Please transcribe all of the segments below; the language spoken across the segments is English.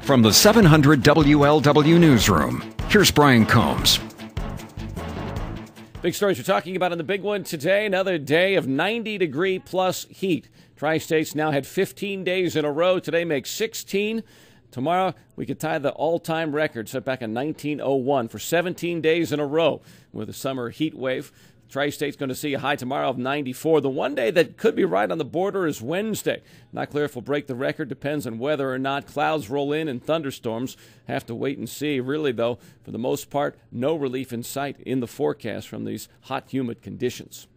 From the 700 WLW Newsroom, here's Brian Combs. Big stories we're talking about in the big one today. Another day of 90-degree plus heat. Tri-States now had 15 days in a row. Today makes 16. Tomorrow, we could tie the all-time record set back in 1901 for 17 days in a row with a summer heat wave. Tri-State's going to see a high tomorrow of 94. The one day that could be right on the border is Wednesday. Not clear if we'll break the record. Depends on whether or not clouds roll in and thunderstorms. Have to wait and see. Really, though, for the most part, no relief in sight in the forecast from these hot, humid conditions.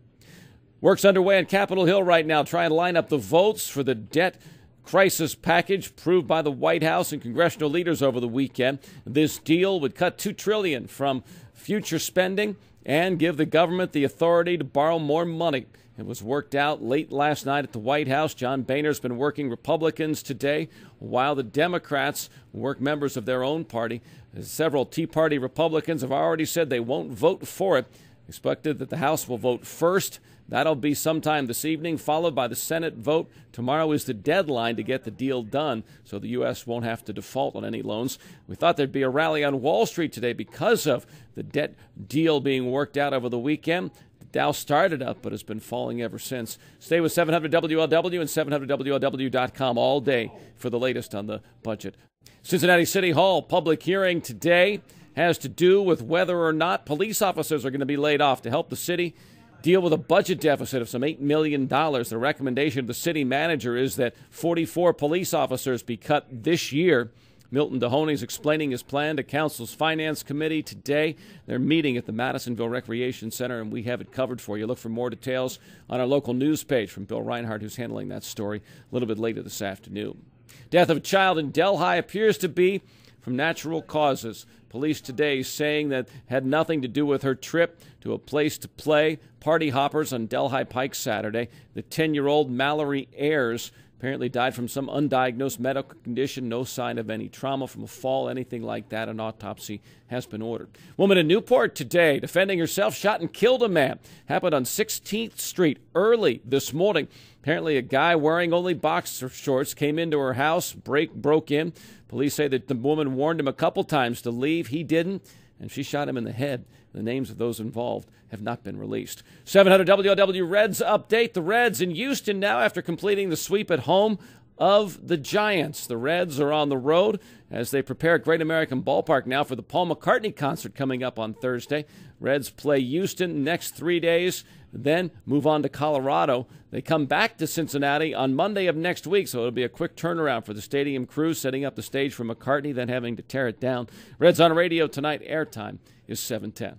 Work's underway on Capitol Hill right now, trying to line up the votes for the debt crisis package approved by the White House and congressional leaders over the weekend. This deal would cut $2 trillion from future spending and give the government the authority to borrow more money. It was worked out late last night at the White House. John Boehner's been working Republicans today, while the Democrats work members of their own party. Several Tea Party Republicans have already said they won't vote for it. Expected that the House will vote first. That'll be sometime this evening, followed by the Senate vote. Tomorrow is the deadline to get the deal done, so the U.S. won't have to default on any loans. We thought there'd be a rally on Wall Street today because of the debt deal being worked out over the weekend. The Dow started up, but has been falling ever since. Stay with 700 WLW and 700WLW.com all day for the latest on the budget. Cincinnati City Hall public hearing today has to do with whether or not police officers are going to be laid off to help the city deal with a budget deficit of some $8 million. The recommendation of the city manager is that 44 police officers be cut this year. Milton Dehoney is explaining his plan to Council's Finance Committee today. They're meeting at the Madisonville Recreation Center, and we have it covered for you. Look for more details on our local news page from Bill Reinhardt, who's handling that story a little bit later this afternoon. Death of a child in Delhi appears to be from natural causes. Police today saying that had nothing to do with her trip to a place to play. Party hoppers on Delhi Pike Saturday. The 10-year-old Mallory Ayers apparently died from some undiagnosed medical condition. No sign of any trauma from a fall, anything like that. An autopsy has been ordered. Woman in Newport today defending herself, shot and killed a man. Happened on 16th Street early this morning. Apparently a guy wearing only boxer shorts came into her house, broke in. Police say that the woman warned him a couple times to leave. He didn't, and she shot him in the head. The names of those involved have not been released. 700 WLW Reds update. The Reds in Houston now after completing the sweep at home of the Giants. The Reds are on the road as they prepare at Great American Ballpark now for the Paul McCartney concert coming up on Thursday. Reds play Houston next 3 days, then move on to Colorado. They come back to Cincinnati on Monday of next week, so it'll be a quick turnaround for the stadium crew, setting up the stage for McCartney, then having to tear it down. Reds on radio tonight. Airtime is 7:10.